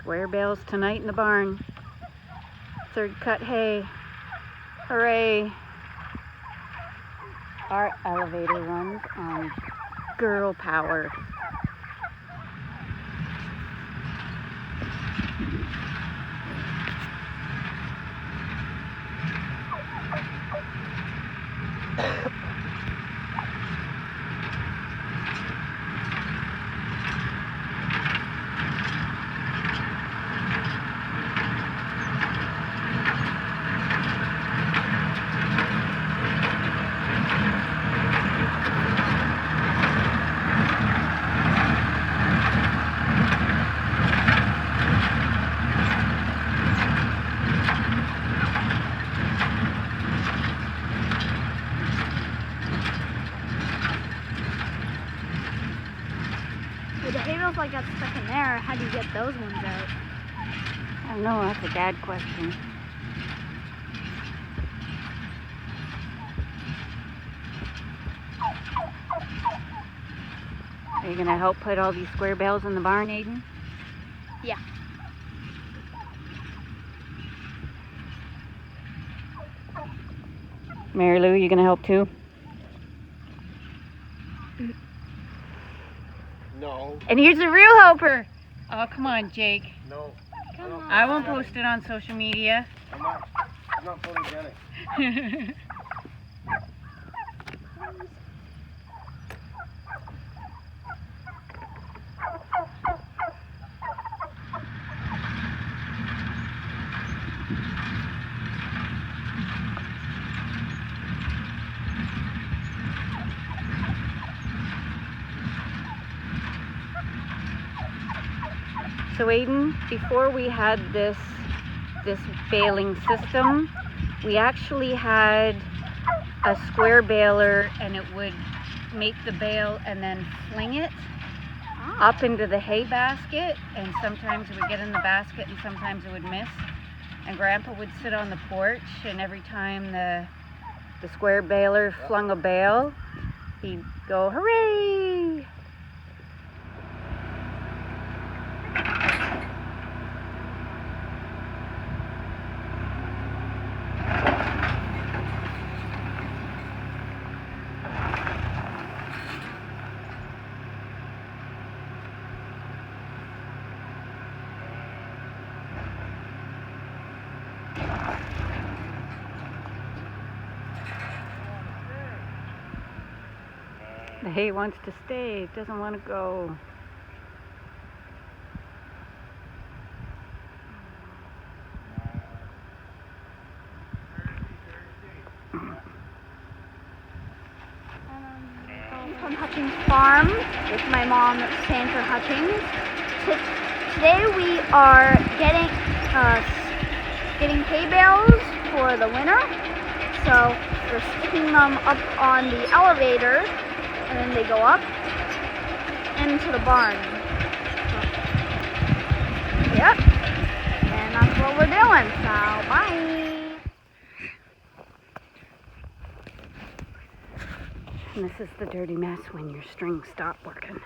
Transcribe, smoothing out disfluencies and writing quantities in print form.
Square bales tonight in the barn. Third cut hay. Hooray! Our elevator runs on girl power. The hay bales like got stuck in there. How do you get those ones out? I don't know, that's a dad question. Are you gonna help put all these square bales in the barn, Aiden? Yeah. Mary Lou, you gonna help too? No. And here's a real helper. Oh, come on, Jake. No. Come on. I won't post it on social media. I'm not photogenic. So Aiden, before we had this baling system, we actually had a square baler, and it would make the bale and then fling it up into the hay basket, and sometimes it would get in the basket and sometimes it would miss. And Grandpa would sit on the porch, and every time the square baler flung a bale, he'd go, "Hooray!" The hay wants to stay, it doesn't want to go. From Hutchings Farm with my mom, Sandra Hutchings. Today we are getting hay bales for the winter. So we're sticking them up on the elevator, and then they go up into the barn. Yep, and that's what we're doing. So bye. And this is the dirty mess when your strings stop working.